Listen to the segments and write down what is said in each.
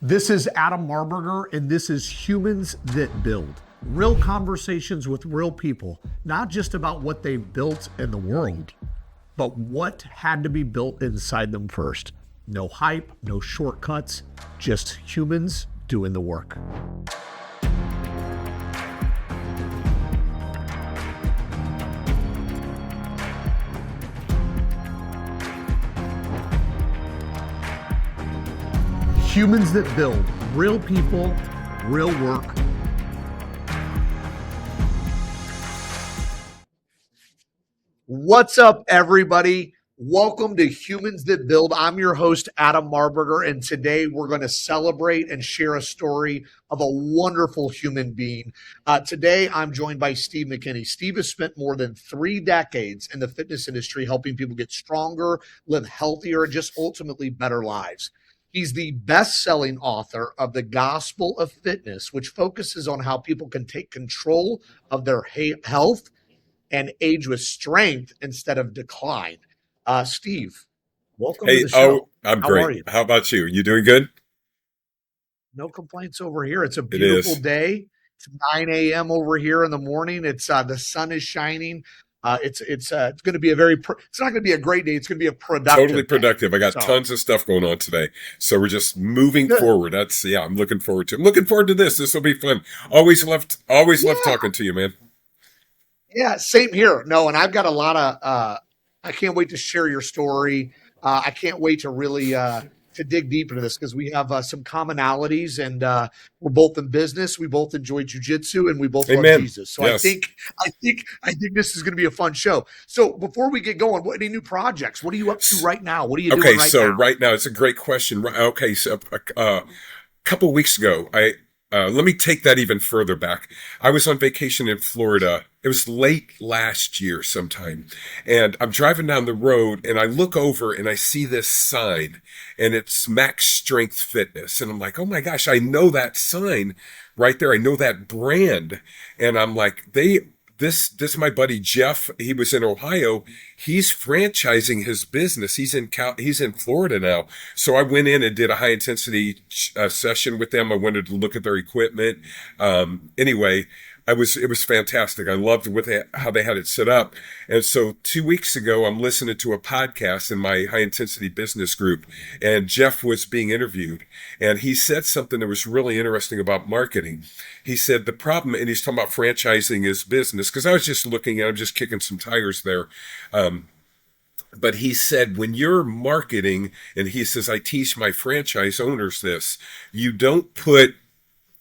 This is Adam Marburger, and this is Humans That Build. Real conversations with real people, not just about what they've built in the world, but what had to be built inside them first. No hype, no shortcuts, just humans doing the work. Humans That Build, real people, real work. What's up, everybody? Welcome to Humans That Build. I'm your host, Adam Marburger, and today we're going to celebrate and share a story of a wonderful human being. Today, I'm joined by Steve McKinney. Steve has spent more than 3 decades in the fitness industry helping people get stronger, live healthier, and just ultimately better lives. He's the best-selling author of The Gospel of Fitness, which focuses on how people can take control of their health and age with strength instead of decline. Steve, welcome to the show. I'm How great. are you? How about you? You doing good? No complaints over here. It's a beautiful day. It's 9 a.m. over here in the morning. It's the sun is shining. It's going to be it's not going to be a great day. It's going to be a productive. Totally productive. I got tons of stuff going on today. So we're just moving forward. I'm looking forward to this. This will be fun. Always loved talking to you, man. Yeah, same here. No, and I've got a lot of I can't wait to share your story. I can't wait to really to dig deep into this because we have some commonalities, and we're both in business. We both enjoy jujitsu, and we both love Jesus. So yes. I think this is going to be a fun show. So before we get going, any new projects? What are you up to right now? What are you doing right now? Okay, so right now it's a great question. Okay, so a couple weeks ago, let me take that even further back. I was on vacation in Florida. It was late last year sometime. And I'm driving down the road and I look over and I see this sign and it's Max Strength Fitness. And I'm like, oh my gosh, I know that sign right there. I know that brand. And I'm like, this is my buddy Jeff. He was in Ohio. He's franchising his business. He's in Florida now. So I went in and did a high intensity session with them. I wanted to look at their equipment. Anyway, it was fantastic. I loved how they had it set up. And so 2 weeks ago, I'm listening to a podcast in my high intensity business group, and Jeff was being interviewed, and he said something that was really interesting about marketing. He said the problem, and he's talking about franchising his business, because I was just I'm just kicking some tires there. But he said, when you're marketing, and he says, I teach my franchise owners this, you don't put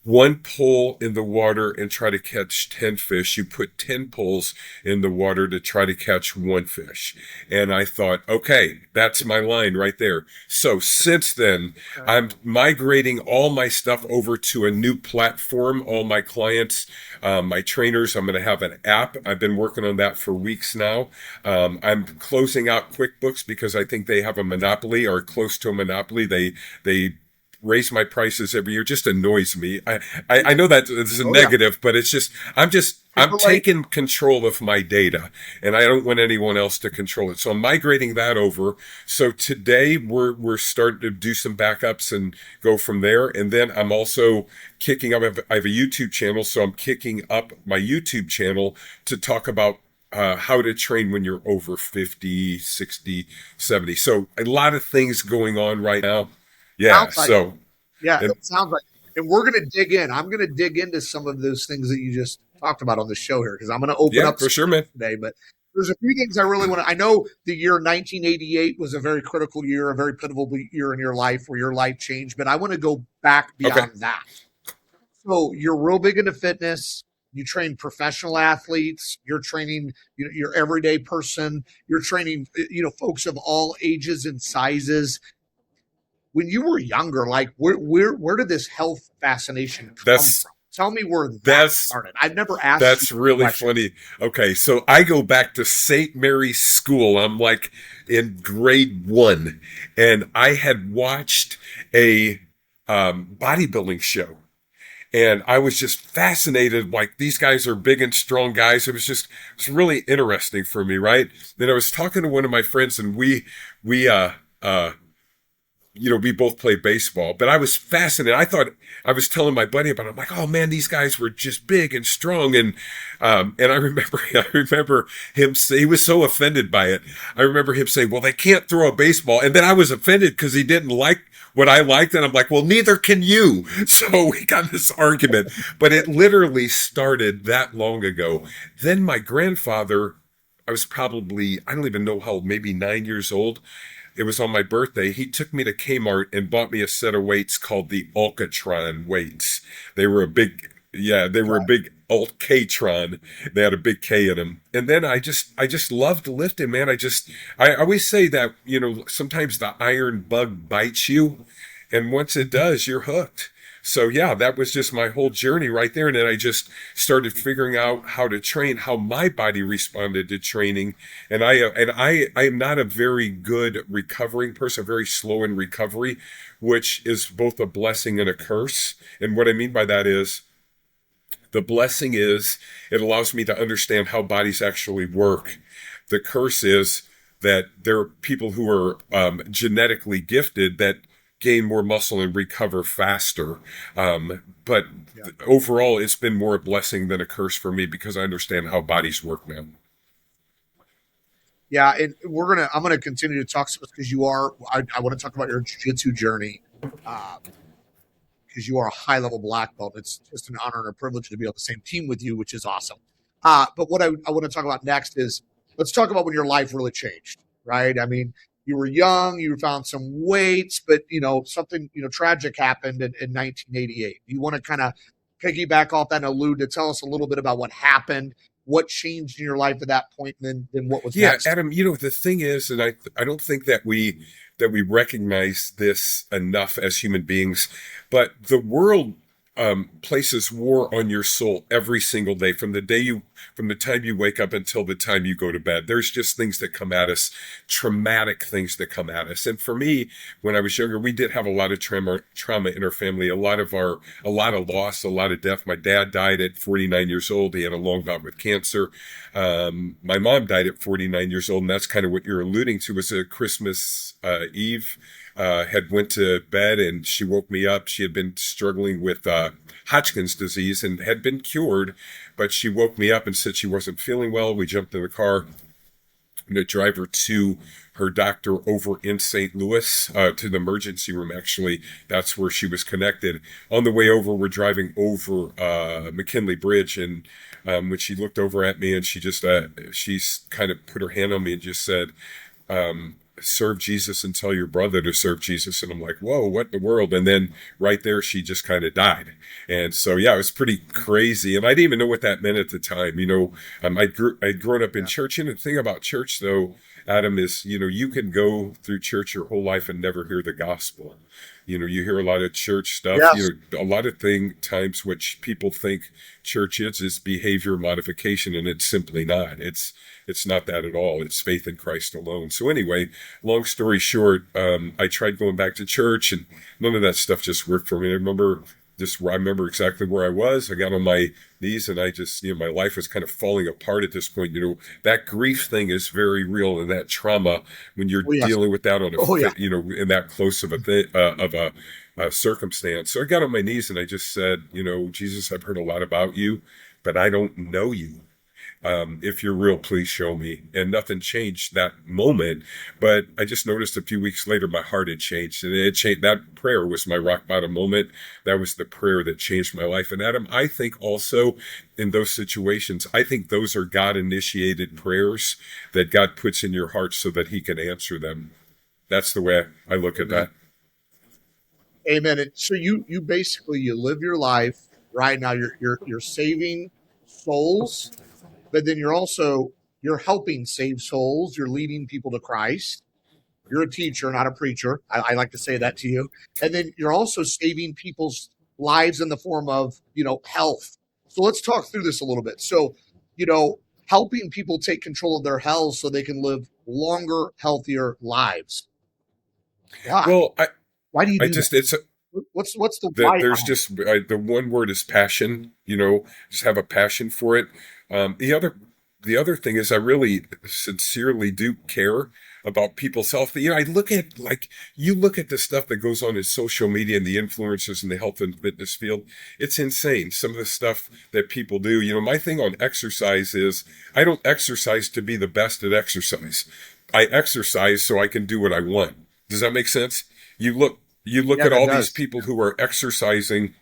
one pole in the water and try to catch 10 fish. You put 10 poles in the water to try to catch 1 fish. And I thought, okay, that's my line right there. So since then, I'm migrating all my stuff over to a new platform. All my clients, my trainers, I'm going to have an app. I've been working on that for weeks now. I'm closing out QuickBooks because I think they have a monopoly or close to a monopoly. They raise my prices every year. Just annoys me. I know that it's a negative, but it's just, I'm taking control of my data and I don't want anyone else to control it. So I'm migrating that over. So today we're starting to do some backups and go from there. And then I'm also kicking up, I have a YouTube channel. So I'm kicking up my YouTube channel to talk about how to train when you're over 50, 60, 70. So a lot of things going on right now. Yeah. It sounds like, and we're going to dig in. I'm going to dig into some of those things that you just talked about on the show here, because I'm going to open up for sure, man. Today. But there's a few things I really want to. I know the year 1988 was a very critical year, a very pivotal year in your life where your life changed. But I want to go back beyond that. So you're real big into fitness. You train professional athletes. You're training your everyday person. You're training folks of all ages and sizes. When you were younger, like where did this health fascination come from? Tell me where that started. I've never asked. That's really funny. Okay, so I go back to St. Mary's School. I'm like in grade 1, and I had watched a bodybuilding show. And I was just fascinated, like these guys are big and strong guys. It was really interesting for me, right? Then I was talking to one of my friends, and we we both played baseball, but I was fascinated. I was telling my buddy about it. I'm like, oh man, these guys were just big and strong. And I remember, I remember him say, he was so offended by it. I remember him saying, well, they can't throw a baseball. And then I was offended because he didn't like what I liked. And I'm like, well, neither can you. So we got this argument, but it literally started that long ago. Then my grandfather, I was probably, I don't even know how old, maybe 9 years old. It was on my birthday. He took me to Kmart and bought me a set of weights called the Alcatron weights. They were a big, yeah, they were a big K-tron. They had a big K in them. And then I just loved lifting, man. I always say that, sometimes the iron bug bites you. And once it does, you're hooked. So yeah, that was just my whole journey right there. And then I just started figuring out how to train, how my body responded to training. I am not a very good recovering person, very slow in recovery, which is both a blessing and a curse. And what I mean by that is, the blessing is it allows me to understand how bodies actually work. The curse is that there are people who are genetically gifted that gain more muscle and recover faster. But overall, it's been more a blessing than a curse for me because I understand how bodies work now. Yeah, and I'm gonna continue to talk because I want to talk about your jiu-jitsu journey. Uh, because you are a high level black belt. It's just an honor and a privilege to be on the same team with you, which is awesome. But what I want to talk about next is let's talk about when your life really changed, right? I mean, you were young, you found some weights, but something tragic happened in 1988. You want to kind of piggyback off that and allude to tell us a little bit about what happened, what changed in your life at that point, and then what was Yeah, next. Adam, the thing is, and I don't think that we recognize this enough as human beings, but the world places war on your soul every single day from the time you wake up until the time you go to bed. There's just things that come at us, traumatic things that come at us. And for me, when I was younger, we did have a lot of trauma in our family, a lot of loss, a lot of death. My dad died at 49 years old. He had a long bout with cancer. My mom died at 49 years old, and that's kind of what you're alluding to. Was a Christmas Eve. Had went to bed and she woke me up. She had been struggling with Hodgkin's disease and had been cured, but she woke me up and said she wasn't feeling well. We jumped in the car to drive her to her doctor over in St. Louis, to the emergency room. Actually, that's where she was connected. On the way over, we're driving over McKinley Bridge, and when she looked over at me, and she's kind of put her hand on me and just said, serve Jesus and tell your brother to serve Jesus. And I'm like, whoa, what in the world? And then right there, she just kind of died. And so, yeah, it was pretty crazy. And I didn't even know what that meant at the time. I'd grown up in church. And the thing about church, though, Adam, is, you can go through church your whole life and never hear the gospel. You hear a lot of church stuff, Yes. A lot of times which people think church is behavior modification, and it's simply not. It's not that at all. It's faith in Christ alone. So anyway, long story short, I tried going back to church, and none of that stuff just worked for me. I remember exactly where I was. I got on my knees, and I just, my life was kind of falling apart at this point. That grief thing is very real, and that trauma, when you're Oh yes. dealing with that on Oh yeah. in that close of a circumstance. So I got on my knees and I just said, Jesus, I've heard a lot about you, but I don't know you. If you're real, please show me. And nothing changed that moment. But I just noticed a few weeks later, my heart had changed, and it changed. That prayer was my rock bottom moment. That was the prayer that changed my life. And Adam, I think also in those situations, I think those are God initiated prayers that God puts in your heart so that he can answer them. That's the way I look at that. Amen. And so you basically you live your life right now. You're saving souls, but then you're helping save souls. You're leading people to Christ. You're a teacher, not a preacher. I like to say that to you. And then you're also saving people's lives in the form of health. So let's talk through this a little bit. So helping people take control of their health so they can live longer, healthier lives. Why? Well, Why do you I do that? just, it's What's the why there's behind just the one word is passion. Just have a passion for it. The other thing is I really sincerely do care about people's health. I look at, like, you look at the stuff that goes on in social media and the influencers in the health and fitness field. It's insane. Some of the stuff that people do. My thing on exercise is I don't exercise to be the best at exercise. I exercise so I can do what I want. Does that make sense? You look Yeah, at that all these does. people who are exercising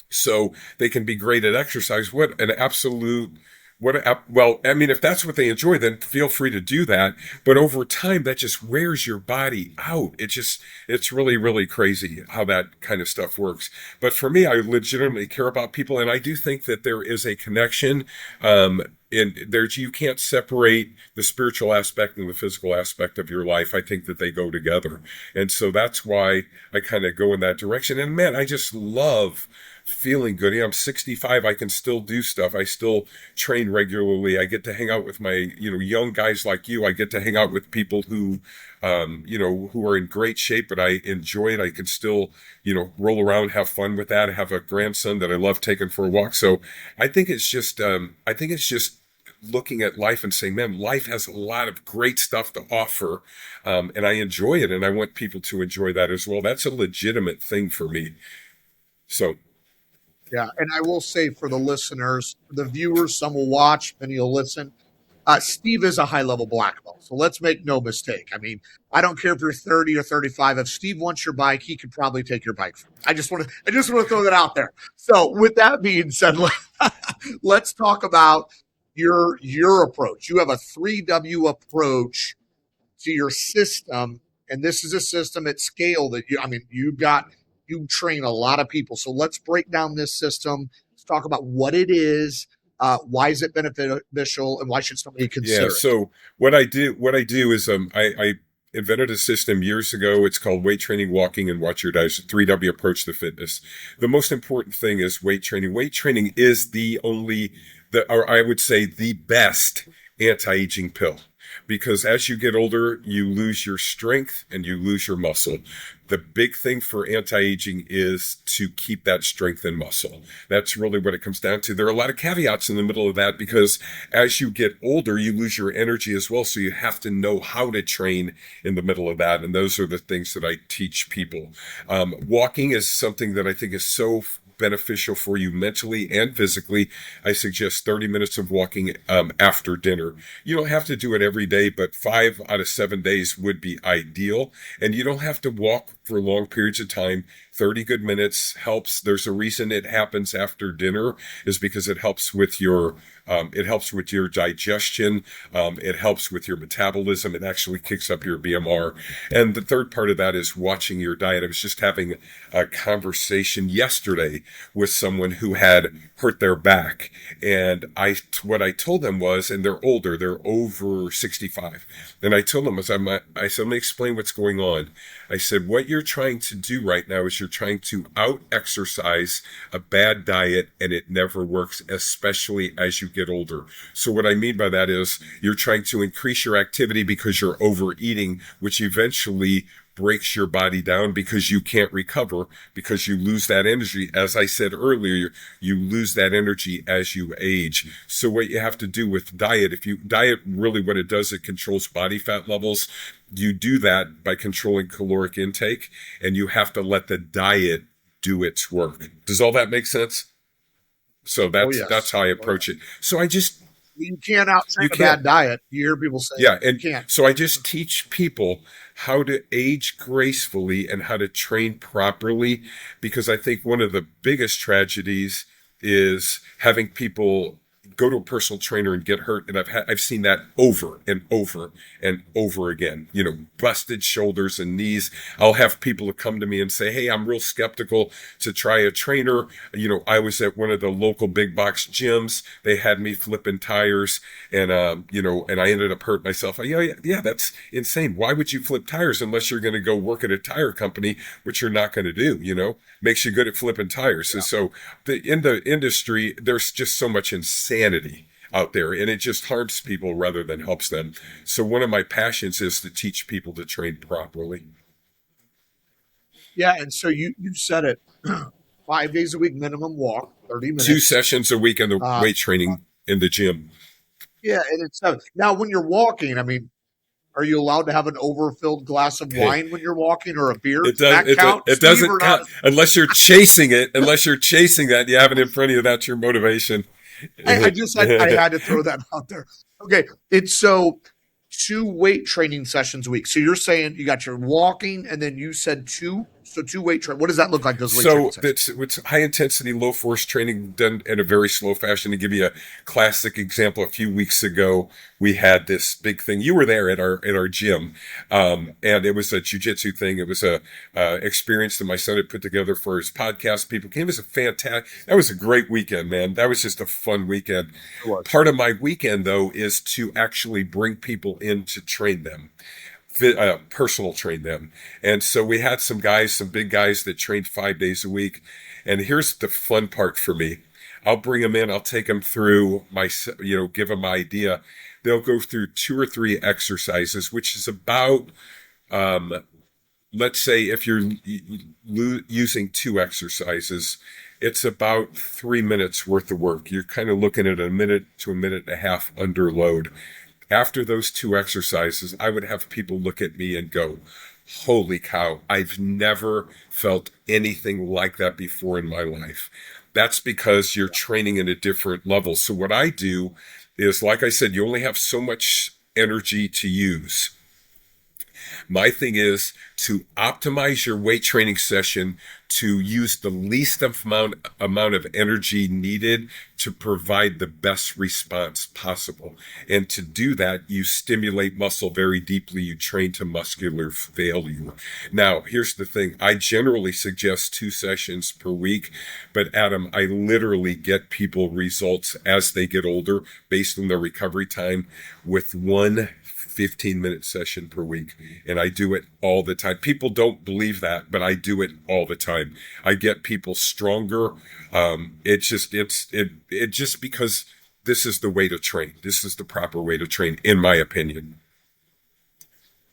so they can be great at exercise. What an absolute, well, I mean, if that's what they enjoy, then feel free to do that. But over time, that just wears your body out. It's really, really crazy how that kind of stuff works. But for me, I legitimately care about people. And I do think that there is a connection. You can't separate the spiritual aspect and the physical aspect of your life. I think that they go together. And so that's why I kind of go in that direction. And man, I just love feeling good. I'm 65. I can still do stuff. I still train regularly. I get to hang out with my, young guys like you. I get to hang out with people who are in great shape, but I enjoy it. I can still, roll around, have fun with that. I have a grandson that I love taking for a walk. So I think it's just looking at life and saying, man, life has a lot of great stuff to offer. And I enjoy it. And I want people to enjoy that as well. That's a legitimate thing for me. So, Yeah, and I will say for the listeners, the viewers, some will watch, many will listen. Steve is a high level black belt, so let's make no mistake. I mean, I don't care if you're 30 or 35. If Steve wants your bike, he could probably take your bike from you. I just want to throw that out there. So, with that being said, let's talk about your approach. You have a 3W approach to your system, and this is a system at scale that you train a lot of people. So let's break down this system. Let's talk about what it is, why is it beneficial, and why should somebody yeah. consider it? So what I do is, I invented a system years ago. It's called weight training, walking, and watch your diet. 3W approach to fitness. The most important thing is weight training. Weight training is or I would say the best anti-aging pill. Because as you get older, you lose your strength and you lose your muscle. The big thing for anti-aging is to keep that strength and muscle. That's really what it comes down to. There are a lot of caveats in the middle of that because as you get older, you lose your energy as well. So you have to know how to train in the middle of that. And those are the things that I teach people. Walking is something that I think is so beneficial for you mentally and physically. I suggest 30 minutes of walking after dinner. You don't have to do it every day, but 5 out of 7 days would be ideal. And you don't have to walk for long periods of time. 30 good minutes helps. There's a reason it happens after dinner is because it helps with your digestion. It helps with your metabolism. It actually kicks up your BMR. And the third part of that is watching your diet. I was just having a conversation yesterday with someone who had hurt their back. And what I told them was, and they're older, they're over 65. And I told them, I said, let me explain what's going on. I said, what you're trying to do right now is you're trying to out exercise a bad diet, and it never works, especially as you get older. So what I mean by that is you're trying to increase your activity because you're overeating, which eventually breaks your body down because you can't recover because you lose that energy. As I said earlier, you lose that energy as you age. So what you have to do with diet, diet really what it does, it controls body fat levels. You do that by controlling caloric intake, and you have to let the diet do its work. Does all that make sense? So Oh that's yes. how I Oh approach yes. it. So I just You can't out train you a can't bad diet. You hear people say Yeah, you and can't. so I just teach people how to age gracefully and how to train properly because I think one of the biggest tragedies is having people go to a personal trainer and get hurt, and I've seen that over and over and over again. Busted shoulders and knees. I'll have people who come to me and say, "Hey, I'm real skeptical to try a trainer." I was at one of the local big box gyms. They had me flipping tires, and and I ended up hurting myself. Yeah, that's insane. Why would you flip tires unless you're going to go work at a tire company, which you're not going to do? Makes you good at flipping tires. And so in the industry, there's just so much insanity out there, and it just harms people rather than helps them. So one of my passions is to teach people to train properly. Yeah, and so you said it. 5 days a week minimum walk, 30 Two minutes. sessions a week in the Uh, weight training in the gym. yeah, and it's now when you're walking. I mean, Are you allowed to have an overfilled glass of Hey, wine when you're walking, or a beer? it Does does that count, it Steve, doesn't or not? count unless you're chasing it. Unless you're chasing that, you have it in front of you. That's your motivation. I had to throw that out there. Okay, it's so two weight training sessions a week. So you're saying you got your walking, and then you said two. So two weight train. What does that look like? Those weight training So sessions? that's it's high intensity, low force training done in a very slow fashion. To give you a classic example, a few weeks ago we had this big thing. You were there at our gym, and it was a jujitsu thing. It was a experience that my son had put together for his podcast. People came. It was a fantastic. That was a great weekend, man. That was just a fun weekend. It was. Part of my weekend though is to actually bring people in to train them. Personal train them. And so we had some guys, some big guys that trained 5 days a week. And here's the fun part for me. I'll bring them in. I'll take them through give them my idea. They'll go through 2 or 3 exercises, which is about, let's say if you're using 2 exercises, it's about 3 minutes worth of work. You're kind of looking at a minute to a minute and a half under load. After those 2 exercises, I would have people look at me and go, holy cow, I've never felt anything like that before in my life. That's because you're training at a different level. So what I do is, like I said, you only have so much energy to use. My thing is to optimize your weight training session to use the least amount of energy needed to provide the best response possible. And to do that, you stimulate muscle very deeply. You train to muscular failure. Now, here's the thing. I generally suggest 2 sessions per week, but Adam, I literally get people results as they get older based on their recovery time with one 15-minute session per week. And I do it all the time. People don't believe that, but I do it all the time. I get people stronger. It's just because this is the way to train. This is the proper way to train, in my opinion.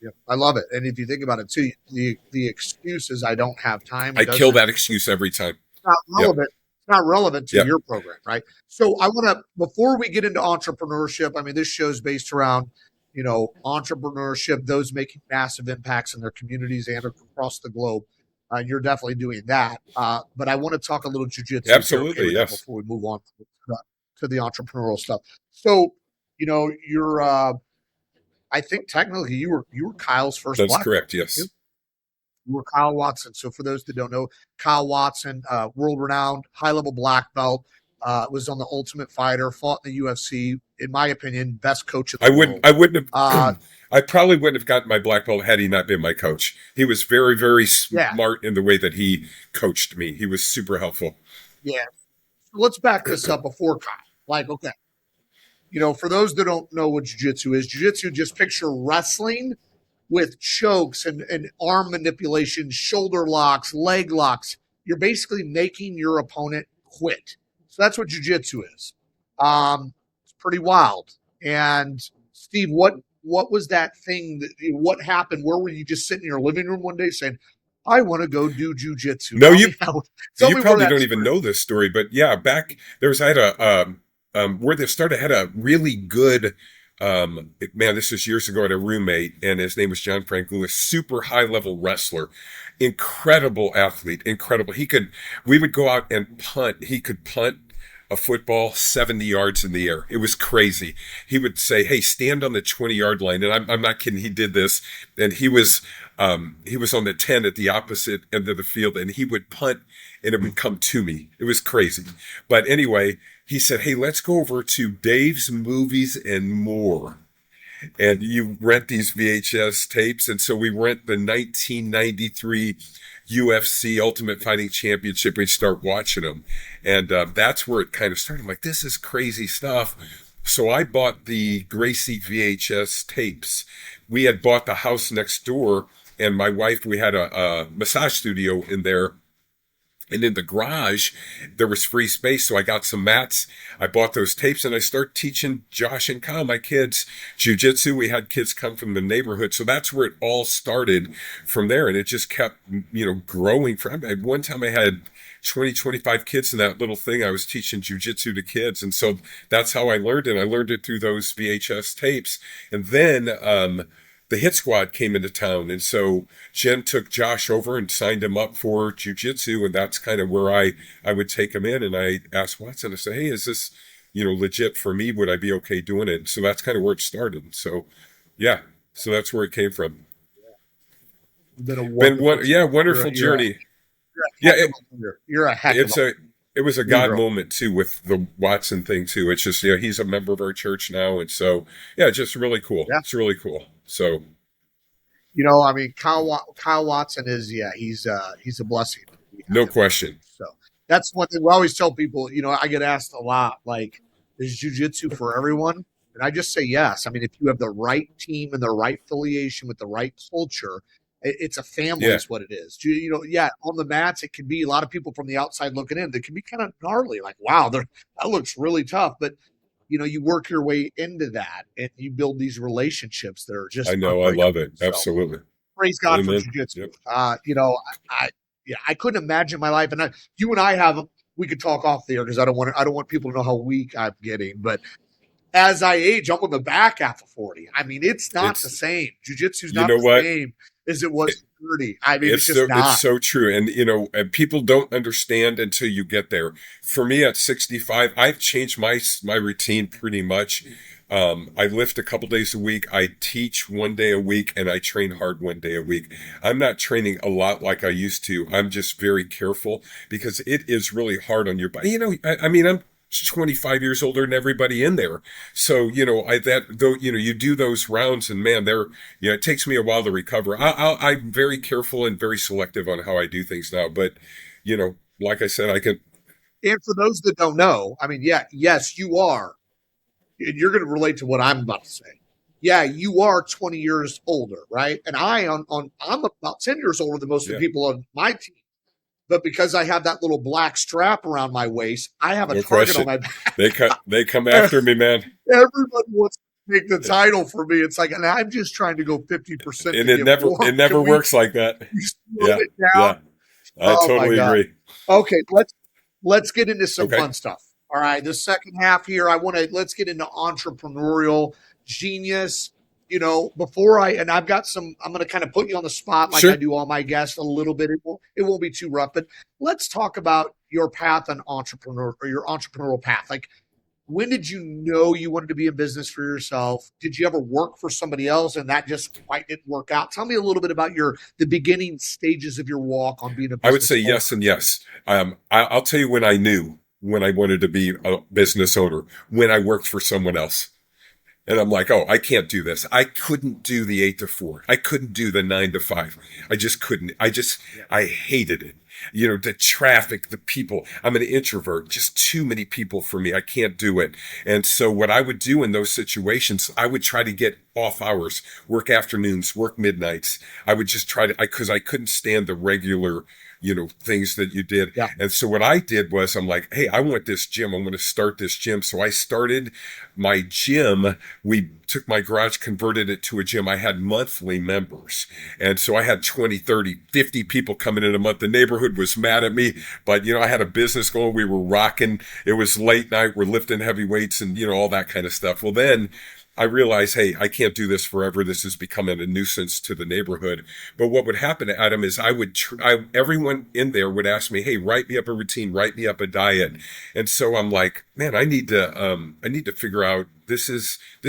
Yeah, I love it. And if you think about it too, the excuse is I don't have time. I kill that excuse every time. Not Yep. relevant. It's not relevant to Yep. your program, right? So I want to, before we get into entrepreneurship, I mean, this show is based around, entrepreneurship, those making massive impacts in their communities and across the globe. And you're definitely doing that. But I want to talk a little jujitsu, if you're okay Absolutely. with that, Yes. before we move on to the entrepreneurial stuff. So, you're, I think technically you were Kyle's first That's black belt. correct. Yes. You were Kyle Watson. So for those that don't know, Kyle Watson, world-renowned, high-level black belt, was on the Ultimate Fighter, fought in the UFC. In my opinion, best coach in the world. I wouldn't Uh, have, I probably wouldn't have gotten my black belt had he not been my coach. He was very, very yeah, smart in the way that he coached me. He was super helpful. yeah. So let's back this up before Kyle. Like, okay, for those that don't know what jiu-jitsu, just picture wrestling with chokes and arm manipulation, shoulder locks, leg locks. You're basically making your opponent quit. So that's what jiu-jitsu is. It's pretty wild. And Steve, what was that thing what happened? Where were you just sitting in your living room one day saying, I want to go do jiu-jitsu? No, Tell you me where probably that don't even started. know this story, but yeah, I had where they started, I had a really good, man, this was years ago. I had a roommate and his name was John Frankulis, super high level wrestler, incredible athlete, incredible. We would go out and punt. He could punt a football 70 yards in the air. It was crazy. He would say, hey, stand on the 20-yard line. And I'm not kidding. He did this. And he was on the 10 at the opposite end of the field and he would punt and it would come to me. It was crazy. But anyway, he said, hey, let's go over to Dave's Movies and More. And you rent these VHS tapes. And so we rent the 1993 UFC Ultimate Fighting Championship. We start watching them. And that's where it kind of started. I'm like, this is crazy stuff. So I bought the Gracie VHS tapes. We had bought the house next door. And my wife, we had a massage studio in there. And in the garage, there was free space. So I got some mats. I bought those tapes and I started teaching Josh and Kyle, my kids, jujitsu. We had kids come from the neighborhood. So that's where it all started from there. And it just kept, growing. At one time I had 25 kids in that little thing. I was teaching jujitsu to kids. And so that's how I learned it. I learned it through those VHS tapes. And then, the hit squad came into town. And so Jen took Josh over and signed him up for jujitsu. And that's kind of where I would take him in. And I asked Watson to say, hey, is this, legit for me? Would I be okay doing it? So that's kind of where it started. So yeah, so that's where it came from. Been a Been wonderful, wonderful journey. you're Yeah, a heck of a leader. You're a heck of a it was a God leader. moment too with the Watson thing too. It's just, he's a member of our church now. And so, yeah, just really cool. Yeah. It's really cool. So I mean, Kyle Watson is, he's a blessing. no question. So that's one thing we always tell people. I get asked a lot, like, is jujitsu for everyone? And I just say yes. I mean, if you have the right team and the right affiliation with the right culture, it's a family Yeah. is what it is. On the mats, it can be a lot of people from the outside looking in. They can be kind of gnarly, like, wow, that looks really tough. But you work your way into that and you build these relationships that are just I know. I love it. So, Absolutely. praise God Amen. for jiu-jitsu. Yep. I couldn't imagine my life. And you and I we could talk off the air because I don't want people to know how weak I'm getting. But as I age, I'm on the back half of 40. I mean, it's not the same. Jiu-jitsu's not the same as it was 30. I mean, it's just not. It's so true. And, and people don't understand until you get there. For me at 65, I've changed my routine pretty much. I lift a couple days a week. I teach 1 day a week and I train hard 1 day a week. I'm not training a lot like I used to. I'm just very careful because it is really hard on your body. I'm 25 years older than everybody in there. So, you do those rounds and man, it takes me a while to recover. I'm very careful and very selective on how I do things now. But, like I said, I can. And for those that don't know, I mean, yes, you are. You're going to relate to what I'm about to say. Yeah, you are 20 years older, right? And I'm about 10 years older than most of the people on my team. But because I have that little black strap around my waist, I have a target on my back. They come after me, man. Everybody wants to take the title for me. It's like, and I'm just trying to go 50%. And it never works like that. Yeah. Yeah. I totally agree. Okay, let's get into some fun stuff. All right, the second half here, let's get into entrepreneurial genius. I've got I'm going to kind of put you on the spot like I do all my guests a little bit. It won't be too rough, but let's talk about your path on your entrepreneurial path. Like, when did you know you wanted to be in business for yourself? Did you ever work for somebody else and that just quite didn't work out? Tell me a little bit about the beginning stages of your walk on being a business I would say owner. yes and yes. I'll tell you when I knew when I wanted to be a business owner, when I worked for someone else. And I'm like, oh, I can't do this. I couldn't do the 8 to 4. I couldn't do the 9 to 5. I just couldn't. I hated it. The traffic, the people. I'm an introvert, just too many people for me. I can't do it. And so what I would do in those situations, I would try to get off hours, work afternoons, work midnights. I would just try to, because I couldn't stand the regular things that you did. Yeah. And so what I did was I'm like, hey, I want this gym. I'm going to start this gym. So I started my gym. We took my garage, converted it to a gym. I had monthly members. And so I had 20, 30, 50 people coming in a month. The neighborhood was mad at me, but I had a business going. We were rocking. It was late night. We're lifting heavy weights and, all that kind of stuff. Well, then I realized, hey, I can't do this forever. This is becoming a nuisance to the neighborhood. But what would happen, Adam, is everyone in there would ask me, hey, write me up a routine, write me up a diet. And so I'm like, man, I need to figure out this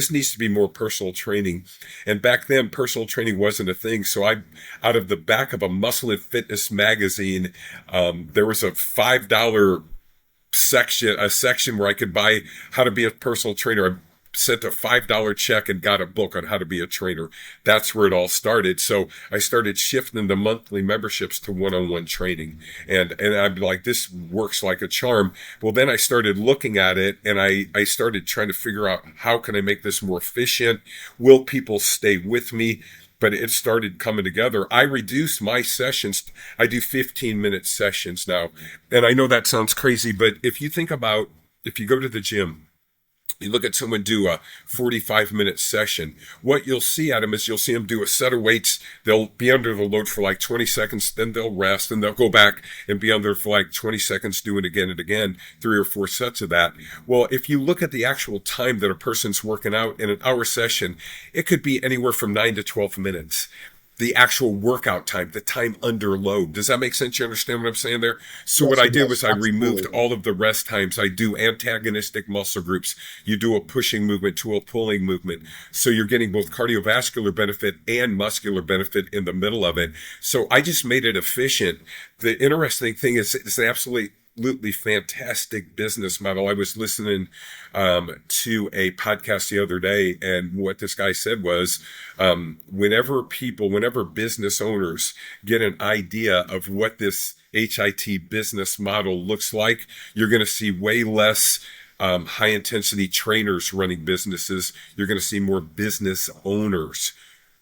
needs to be more personal training. And back then, personal training wasn't a thing. So out of the back of a Muscle and Fitness magazine, there was a $5 section where I could buy how to be a personal trainer. Sent a $5 check and got a book on how to be a trainer. That's where it all started. So I started shifting the monthly memberships to one-on-one training. And I'm like, this works like a charm. Well, then I started looking at it and I started trying to figure out how can I make this more efficient? Will people stay with me? But it started coming together. I reduced my sessions. I do 15-minute sessions now. And I know that sounds crazy, but if you go to the gym, You look at someone do a 45-minute session. What you'll see at them is you'll see them do a set of weights. They'll be under the load for like 20 seconds, then they'll rest, and they'll go back and be under for like 20 seconds, do it again and again, 3 or 4 sets of that. Well, if you look at the actual time that a person's working out in an hour session, it could be anywhere from 9 to 12 minutes. The actual workout time, the time under load. Does that make sense? You understand what I'm saying there? So Yes, what I it did does. was I removed Absolutely. all of the rest times. I do antagonistic muscle groups. You do a pushing movement to a pulling movement. So you're getting both cardiovascular benefit and muscular benefit in the middle of it. So I just made it efficient. The interesting thing is it's an absolutely fantastic business model. I was listening to a podcast the other day, and what this guy said was, whenever business owners get an idea of what this HIT business model looks like, you're going to see way less high intensity trainers running businesses. You're going to see more business owners,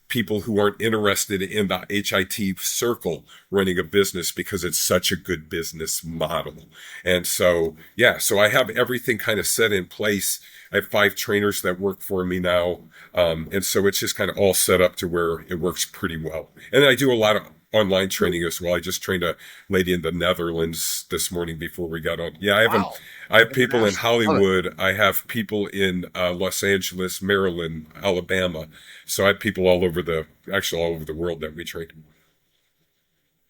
people who aren't interested in the HIT circle running a business because it's such a good business model. And so, yeah, so I have everything kind of set in place. I have 5 trainers that work for me now. And so it's just kind of all set up to where it works pretty well. And I do a lot of online training as well. I just trained a lady in the Netherlands this morning before we got on. Yeah, Wow. I have people in International. Love it. Hollywood. I have people in Los Angeles, Maryland, Alabama. So I have people actually all over the world that we train.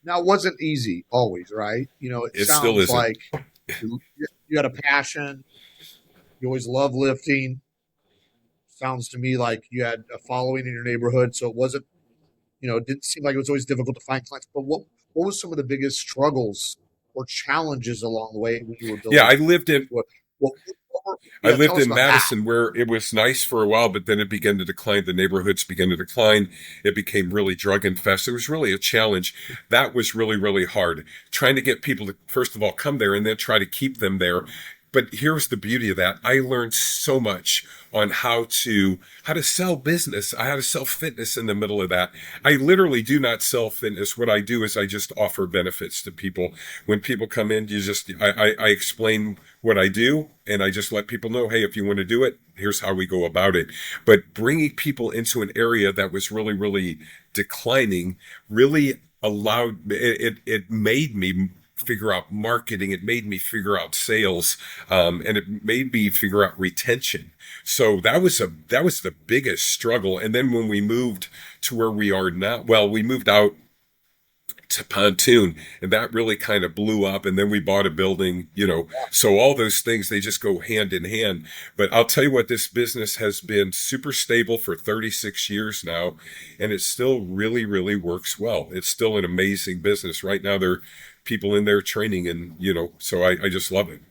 Now, it wasn't easy always, right? It It still sounds isn't. like you had a passion. You always love lifting. Sounds to me like you had a following in your neighborhood. So it wasn't, it didn't seem like it was always difficult to find clients. But what was some of the biggest struggles or challenges along the way when you were Yeah, building this business? I Yeah, tell lived us in about that. Madison where it was nice for a while, but then it began to decline. The neighborhoods began to decline. It became really drug infested. It was really a challenge. That was really, really hard. Trying to get people to, first of all, come there and then try to keep them there. But here's the beauty of that. I learned so much on how to sell business, how to sell fitness in the middle of that. I literally do not sell fitness. What I do is I just offer benefits to people. When people come in, I explain what I do, and I just let people know, hey, if you want to do it, here's how we go about it. But bringing people into an area that was really, really declining really allowed it made me figure out marketing. It made me figure out sales, and it made me figure out retention. So that was the biggest struggle. And then when we moved to where we are now, well, we moved out to Pontoon, and that really kind of blew up. And then we bought a building, so all those things, they just go hand in hand. But I'll tell you what, this business has been super stable for 36 years now, and it still really, really works well. It's still an amazing business. Right now, there are people in there training, and, so I just love it.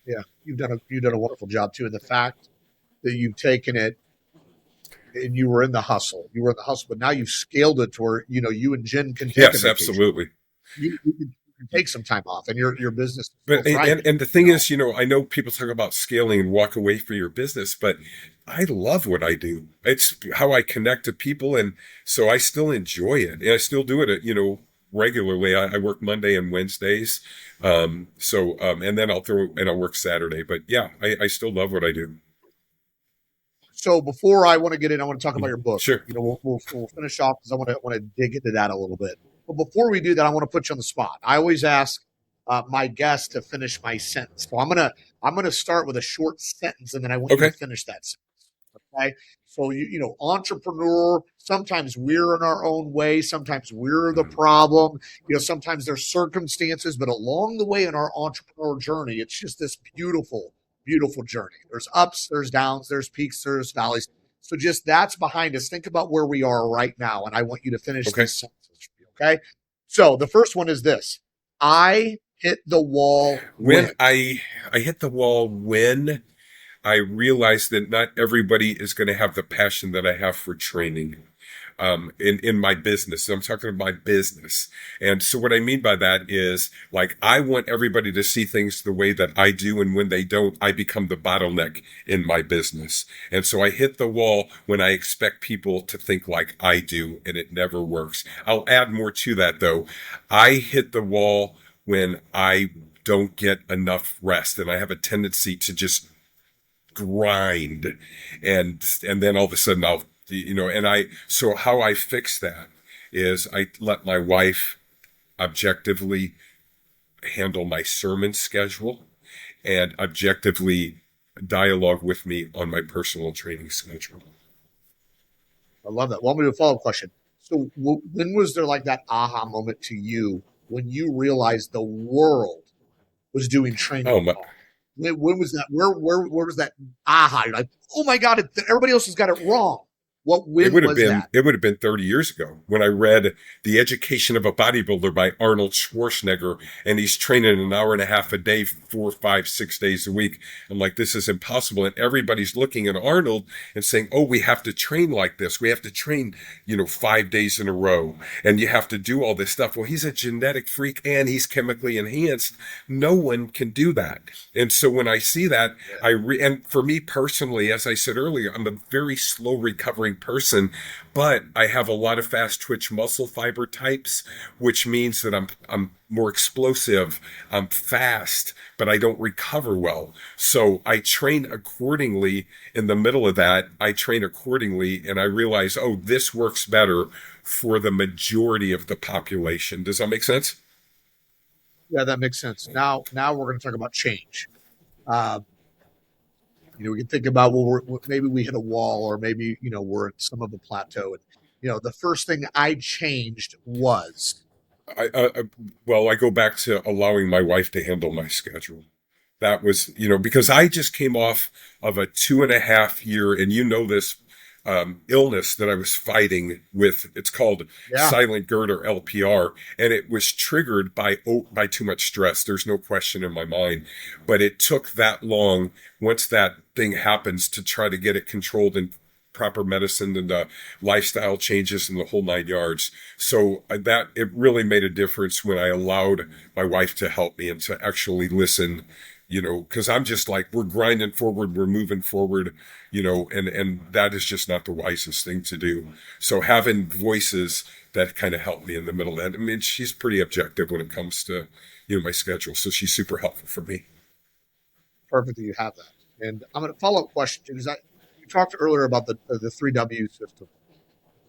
Yeah, you've done a wonderful job too. And the fact that you've taken it and you were in the hustle, but now you've scaled it to where you and Jen can take a Yes, vacation. absolutely. You can take some time off, and your business is still But thriving. and the thing is, I know people talk about scaling and walk away for your business, but I love what I do. It's how I connect to people, and so I still enjoy it, and I still do it, regularly. I work Monday and Wednesdays, and then I'll work Saturday. But yeah, I still love what I do. So before I want to get in, I want to talk about Mhm. your book. Sure. We'll finish off because I want to dig into that a little bit. But before we do that, I want to put you on the spot. I always ask my guests to finish my sentence. So I'm gonna start with a short sentence, and then I want you to Okay. finish that sentence. Okay. So entrepreneur. Sometimes we're in our own way. Sometimes we're the problem. Sometimes there's circumstances, but along the way in our entrepreneur journey, it's just this beautiful, beautiful journey. There's ups, there's downs, there's peaks, there's valleys. So just that's behind us. Think about where we are right now, and I want you to finish Okay. these sentences. Okay. So the first one is this: I hit the wall When when. I hit the wall, when I realized that not everybody is going to have the passion that I have for training. In my business. So I'm talking about my business. And so what I mean by that is, like, I want everybody to see things the way that I do. And when they don't, I become the bottleneck in my business. And so I hit the wall when I expect people to think like I do, and it never works. I'll add more to that though. I hit the wall when I don't get enough rest, and I have a tendency to just grind, and then all of a sudden I'll, and so how I fix that is I let my wife objectively handle my sermon schedule and objectively dialogue with me on my personal training schedule. I love that. Well, I'm going to do a follow up question. So, when was there like that aha moment to you when you realized the world was doing training Oh my, wrong? When was that? Where was that aha? You're like, oh my god, everybody else has got it wrong. It When would have was been that? it would have been 30 years ago when I read The Education of a Bodybuilder by Arnold Schwarzenegger, and he's training an hour and a half a day, 4, 5, 6 days a week. I'm like, this is impossible. And everybody's looking at Arnold and saying, oh, we have to train like this. We have to train, 5 days in a row, and you have to do all this stuff. Well, he's a genetic freak and he's chemically enhanced. No one can do that. And so when I see that, and for me personally, as I said earlier, I'm a very slow recovering person, but I have a lot of fast twitch muscle fiber types, which means that I'm more explosive, I'm fast, but I don't recover well. So I train accordingly. In the middle of that, I train accordingly, and I realize, oh, this works better for the majority of the population. Does that make sense? Yeah, that makes sense. Now we're going to talk about change. Uh, we can think about, well, maybe we hit a wall, or maybe we're at some of a plateau. And the first thing I changed was I well, I go back to allowing my wife to handle my schedule. That was, because I just came off of a 2.5 year, and this, illness that I was fighting with. It's called yeah. silent GERD, or LPR, and it was triggered by too much stress. There's no question in my mind, but it took that long once that thing happens to try to get it controlled and proper medicine and lifestyle changes and the whole 9 yards. So that it really made a difference when I allowed my wife to help me and to actually listen, because I'm just like, we're grinding forward, we're moving forward, and that is just not the wisest thing to do. So having voices that kind of help me in the middle of that. I mean, she's pretty objective when it comes to, my schedule. So she's super helpful for me. Perfect that you have that. And I'm going to follow up question because you talked earlier about the 3W system.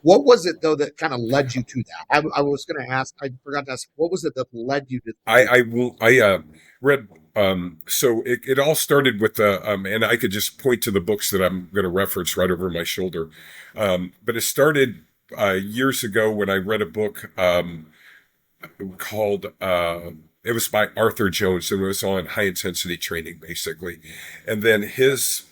What was it though that kind of led you to that? I was going to ask. I forgot to ask. What was it that led you to? I read, so it all started with and I could just point to the books that I'm going to reference right over my shoulder. But it started years ago when I read a book called it was by Arthur Jones, and it was on high intensity training basically. And then his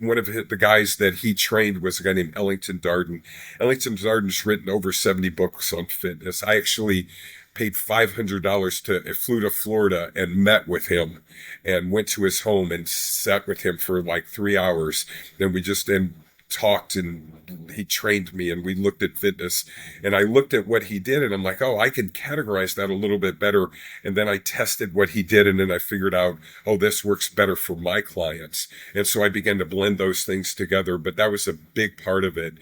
one of the guys that he trained was a guy named Ellington Darden. Ellington Darden's written over 70 books on fitness. I actually paid $500 flew to Florida and met with him and went to his home and sat with him for like 3 hours. Then we just then talked, and he trained me, and we looked at fitness, and I looked at what he did, and I'm like, oh, I can categorize that a little bit better. And then I tested what he did, and then I figured out, oh, this works better for my clients. And so I began to blend those things together. But that was a big part of it,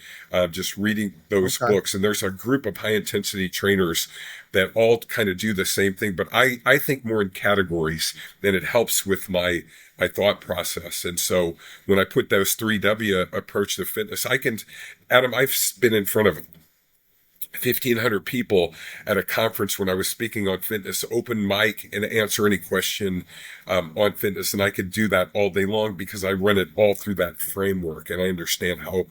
just reading those books. And there's a group of high intensity trainers that all kind of do the same thing, but I think more in categories, and it helps with my thought process. And so when I put those 3W approach to fitness, Adam, I've been in front of 1,500 people at a conference when I was speaking on fitness, open mic, and answer any question on fitness. And I could do that all day long because I run it all through that framework, and I understand how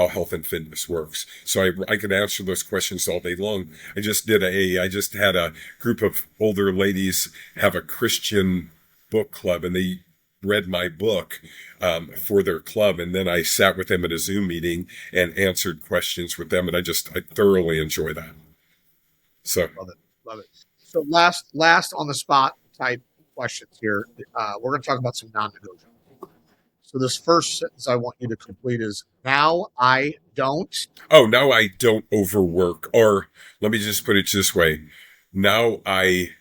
health and fitness works. So I could answer those questions all day long. I just had a group of older ladies have a Christian book club, and they read my book for their club, and then I sat with them at a Zoom meeting and answered questions with them, and I thoroughly enjoy that. So love it. So last on the spot type questions here. We're going to talk about some non-negotiables. So this first sentence I want you to complete is, now I don't. Oh, now I don't overwork, or let me just put it this way: now I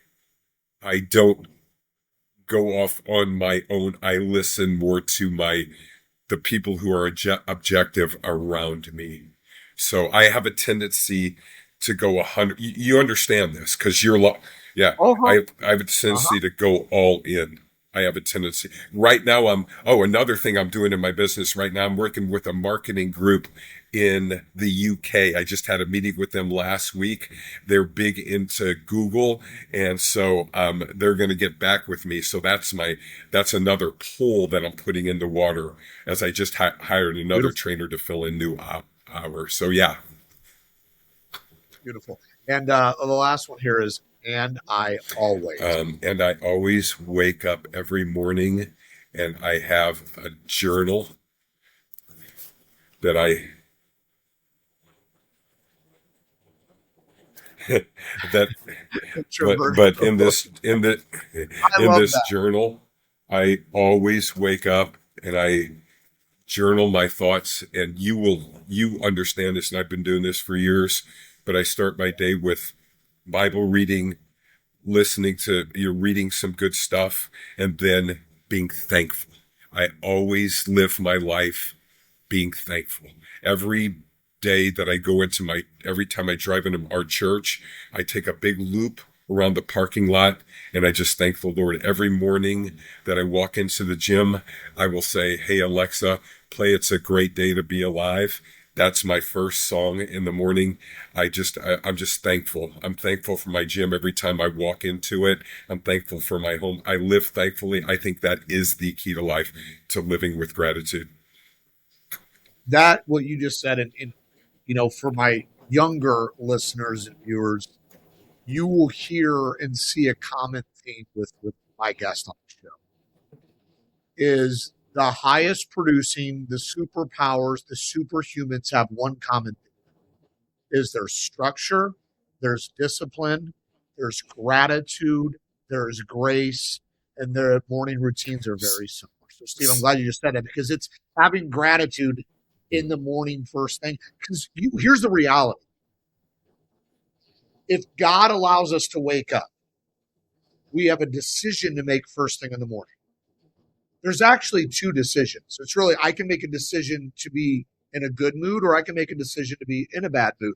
don't go off on my own. I listen more to the people who are objective around me. So I have a tendency to go 100. You understand this because you're yeah. Uh-huh. I have a tendency to go all in. I have a tendency right now. Another thing I'm doing in my business right now, I'm working with a marketing group in the UK. I just had a meeting with them last week. They're big into Google. And so, they're going to get back with me. So that's another pull that I'm putting in the water as I just hired another Beautiful. trainer to fill in new hours. So yeah. Beautiful. And the last one here is, and I always. And I always wake up every morning and I have a journal that that but I in love this that. journal, I always wake up and I journal my thoughts, and you understand this, and I've been doing this for years, but I start my day with Bible reading, listening to, reading some good stuff, and then being thankful. I always live my life being thankful. Every day that I go every time I drive into our church, I take a big loop around the parking lot and I just thank the Lord. Every morning that I walk into the gym, I will say, "Hey, Alexa, play It's a Great Day to Be Alive." That's my first song in the morning. I'm just thankful. I'm thankful for my gym every time I walk into it. I'm thankful for my home. I live thankfully. I think that is the key to life, to living with gratitude. That what you just said, and for my younger listeners and viewers, you will hear and see a common theme with my guest on the show is the highest producing, the superpowers, the superhumans have one common thing is there's structure, there's discipline, there's gratitude, there's grace, and their morning routines are very similar. So, Steve, I'm glad you just said that because it's having gratitude in the morning first thing. Because here's the reality: if God allows us to wake up, we have a decision to make first thing in the morning. There's actually two decisions. It's really, I can make a decision to be in a good mood, or I can make a decision to be in a bad mood.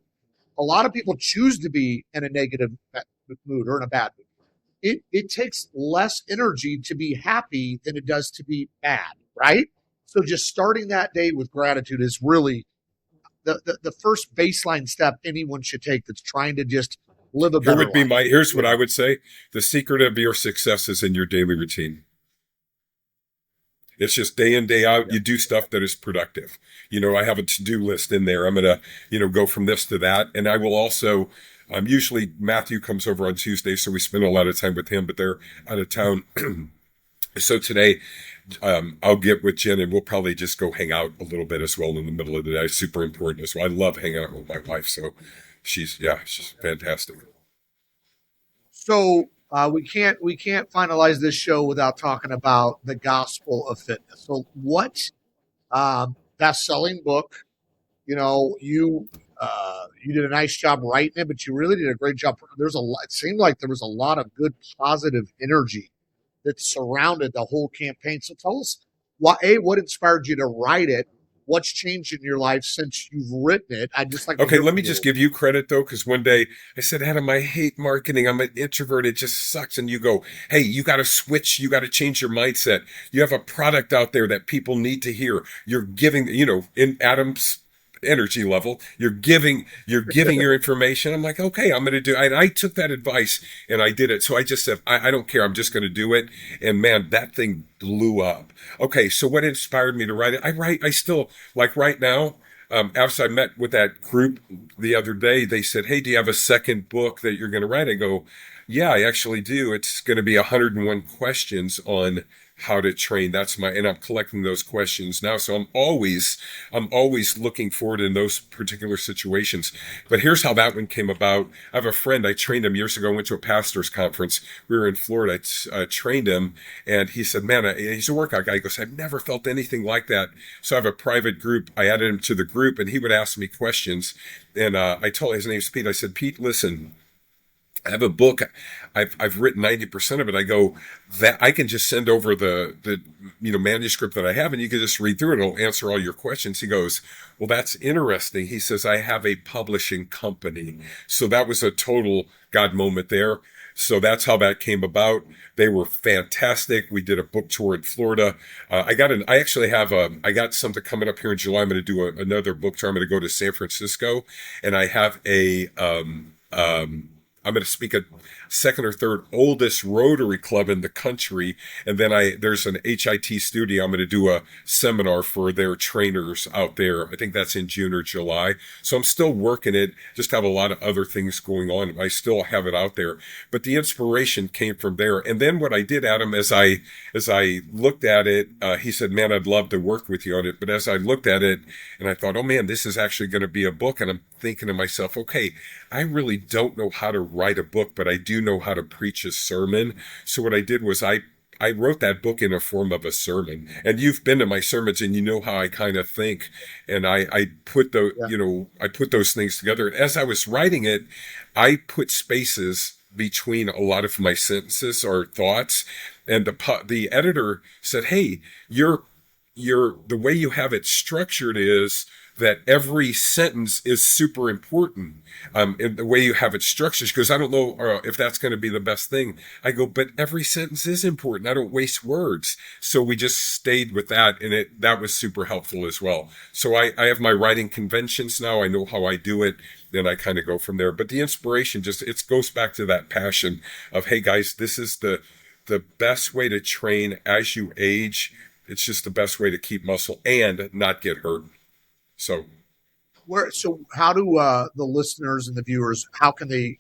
A lot of people choose to be in a negative mood or in a bad mood. It takes less energy to be happy than it does to be bad, right? So just starting that day with gratitude is really the first baseline step anyone should take that's trying to just live a better life. Here's what I would say. The secret of your success is in your daily routine. It's just day in, day out. You do stuff that is productive. I have a to-do list in there. I'm going to, go from this to that. And I will also, usually Matthew comes over on Tuesday, so we spend a lot of time with him, but they're out of town. So today, I'll get with Jen and we'll probably just go hang out a little bit as well in the middle of the day. It's super important as well. I love hanging out with my wife. So she's fantastic. So we can't finalize this show without talking about the gospel of fitness. So what best-selling book? You did a nice job writing it, but you really did a great job. There's a lot. It seemed like there was a lot of good positive energy that surrounded the whole campaign. So tell us what inspired you to write it? What's changed in your life since you've written it? I'd just like to Okay, hear let from me you. just give you credit though, because one day I said, Adam, I hate marketing. I'm an introvert. It just sucks. And you go, hey, you got to switch. You got to change your mindset. You have a product out there that people need to hear. You're giving, in Adam's energy level, you're giving your information. I'm like, okay, I'm going to do it. I took that advice and I did it. So I just said, I don't care. I'm just going to do it. And man, that thing blew up. Okay. So what inspired me to write it? I still like right now. After I met with that group the other day, they said, hey, do you have a second book that you're going to write? I go, yeah, I actually do. It's going to be 101 questions on how to train. And I'm collecting those questions now. So I'm always looking forward in those particular situations. But here's how that one came about. I have a friend, I trained him years ago. I went to a pastor's conference. We were in Florida. I trained him and he said, man, he's a workout guy. He goes, I've never felt anything like that. So I have a private group. I added him to the group and he would ask me questions. And I told his name's Pete. I said, Pete, listen, I have a book. I've written 90% of it. I go that I can just send over the manuscript that I have and you can just read through it. It'll answer all your questions. He goes, well, that's interesting. He says, I have a publishing company. So that was a total God moment there. So that's how that came about. They were fantastic. We did a book tour in Florida. I actually have I got something coming up here in July. I'm going to do another book tour. I'm going to go to San Francisco, and I have I'm going to speak at second or third oldest Rotary Club in the country. And then there's an HIT studio. I'm going to do a seminar for their trainers out there. I think that's in June or July. So I'm still working it, just have a lot of other things going on. I still have it out there, but the inspiration came from there. And then what I did, Adam, as I looked at it, he said, man, I'd love to work with you on it. But as I looked at it and I thought, oh man, this is actually going to be a book. And I'm thinking to myself, okay, I really don't know how to write a book, but I do know how to preach a sermon. So what I did was I wrote that book in a form of a sermon. And you've been to my sermons and you know how I kind of think. And I put I put those things together. And as I was writing it, I put spaces between a lot of my sentences or thoughts. And the editor said, hey, the way you have it structured is that every sentence is super important. In the way you have it structured, because I don't know if that's going to be the best thing. I go, but every sentence is important. I don't waste words. So we just stayed with that, and that was super helpful as well. So I have my writing conventions now. I know how I do it. Then I kind of go from there. But the inspiration it goes back to that passion of, hey guys, this is the best way to train as you age. It's just the best way to keep muscle and not get hurt. So how do the listeners and the viewers, how can they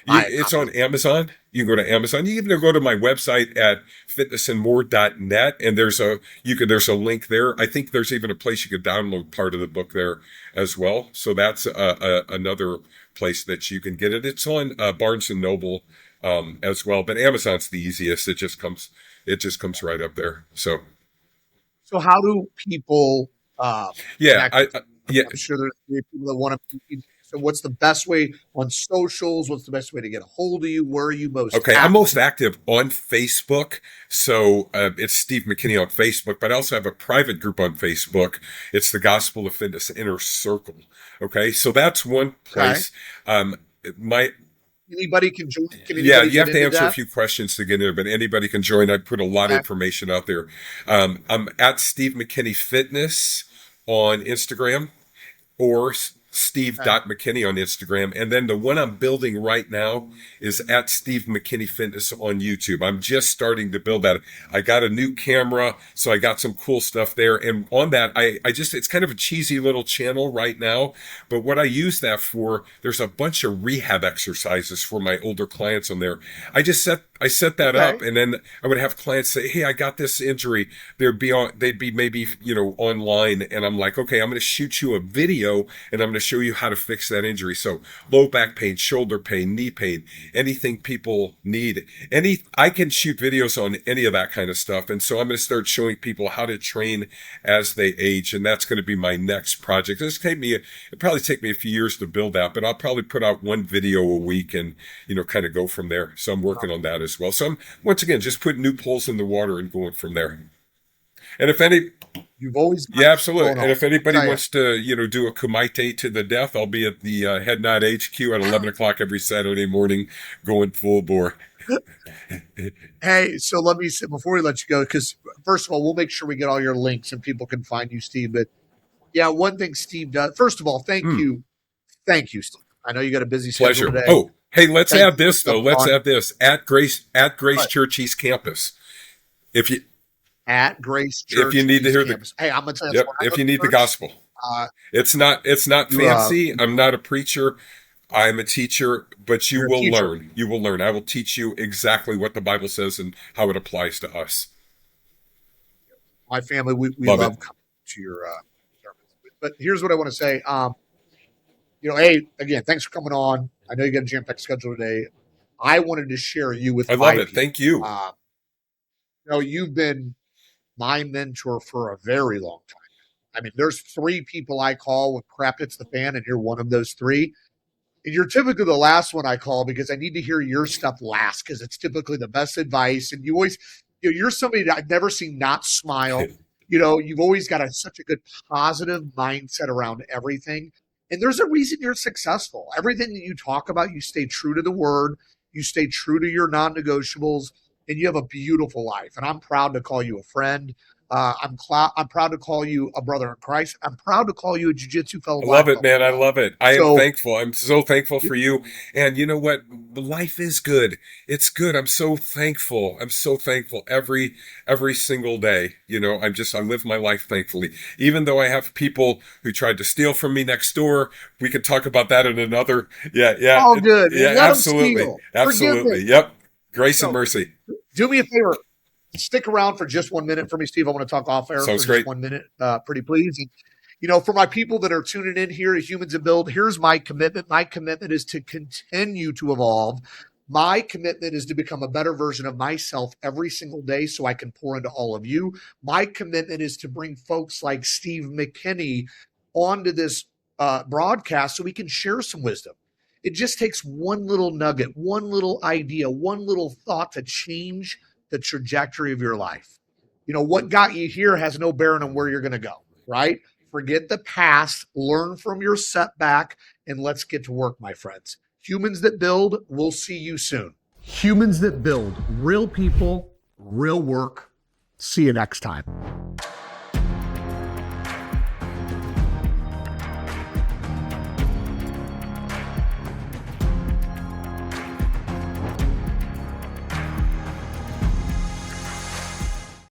buy a it's copy? on Amazon. You can go to Amazon. You can even go to my website at fitnessandmore.net, and there's a link there. I think there's even a place you could download part of the book there as well. So that's another place that you can get it. It's on Barnes and Noble as well, but Amazon's the easiest. It just comes right up there. So How do people yeah, connect with you? yeah. I'm sure there's people that want to. So, what's the best way on socials? What's the best way to get a hold of you? Where are you most Okay, I'm active? most active on Facebook. So it's Steve McKinney on Facebook, but I also have a private group on Facebook. It's the Gospel of Fitness Inner Circle. Okay, so that's one Okay. place. My Anybody can join. Can Yeah, anybody you get have to into answer a that? few questions to get in there, but anybody can join. I put a lot of Okay. information out there. I'm at Steve McKinney Fitness on Instagram, or Okay. Steve.McKinney on Instagram. And then the one I'm building right now is at Steve McKinney Fitness on YouTube. I'm just starting to build that. I got a new camera, so I got some cool stuff there. And on that, it's kind of a cheesy little channel right now. But what I use that for, there's a bunch of rehab exercises for my older clients on there. I set that Okay. up, and then I would have clients say, hey, I got this injury. They'd be maybe, online. And I'm like, okay, I'm going to shoot you a video and I'm going to show you how to fix that injury. So low back pain, shoulder pain, knee pain, anything people need. I can shoot videos on any of that kind of stuff. And so I'm going to start showing people how to train as they age. And that's going to be my next project. It'll probably take me a few years to build that, but I'll probably put out one video a week and, kind of go from there. So I'm working on that as well. So I'm, once again, just putting new poles in the water and going from there. And if any, You've always got yeah, something absolutely. going And on. if anybody I'll tell you. wants to, do a Kumite to the death, I'll be at the Head Nod HQ at 11 o'clock every Saturday morning going full bore. Hey, so let me say before we let you go, because first of all, we'll make sure we get all your links and people can find you, Steve. But yeah, one thing Steve does. First of all, Hmm, thank you, Steve. I know you got a busy schedule pleasure. today. Oh, hey, let's Thank add you for this though. jumping Let's on. add this at Grace But Church East Campus. If you at Grace if you Church need to East hear the Campus. Hey, I'm gonna tell you this. yep, When I go if to you need the church, gospel. uh, It's not you fancy. I'm not a preacher. I'm a teacher, but you you're a will teacher. learn. You will learn. I will teach you exactly what the Bible says and how it applies to us. My family, we Love it. love coming to your sermons. But here's what I want to say. Hey, again, thanks for coming on. I know you got a jam-packed schedule today. I wanted to share you with I love my it. people. Thank you. You've been my mentor for a very long time. I mean, there's three people I call when crap hits the fan, and you're one of those three. And you're typically the last one I call because I need to hear your stuff last because it's typically the best advice. And you always, you're somebody that I've never seen not smile. You've always got such a good positive mindset around everything. And there's a reason you're successful. Everything that you talk about, you stay true to the word. You stay true to your non-negotiables, and you have a beautiful life. And I'm proud to call you a friend. I'm proud to call you a brother in Christ. I'm proud to call you a jiu-jitsu fellow I love black it, belt. man. I love it. I am So thankful. I'm so thankful for you. And you know what? Life is good. It's good. I'm so thankful. I'm so thankful every single day. I live my life thankfully. Even though I have people who tried to steal from me next door, we could talk about that in another. all good. Yeah, Let them absolutely. steal. Absolutely. Forgiveness. Yep. Grace and So mercy. do me a favor. Stick around for just 1 minute for me, Steve. I want to talk off air for Sounds just great. 1 minute, pretty please. And, for my people that are tuning in here at Humans That Build, here's my commitment. My commitment is to continue to evolve. My commitment is to become a better version of myself every single day so I can pour into all of you. My commitment is to bring folks like Steve McKinney onto this broadcast so we can share some wisdom. It just takes one little nugget, one little idea, one little thought to change the trajectory of your life. What got you here has no bearing on where you're going to go, right? Forget the past, learn from your setback, and let's get to work, my friends. Humans That Build, we'll see you soon. Humans That Build, real people, real work. See you next time.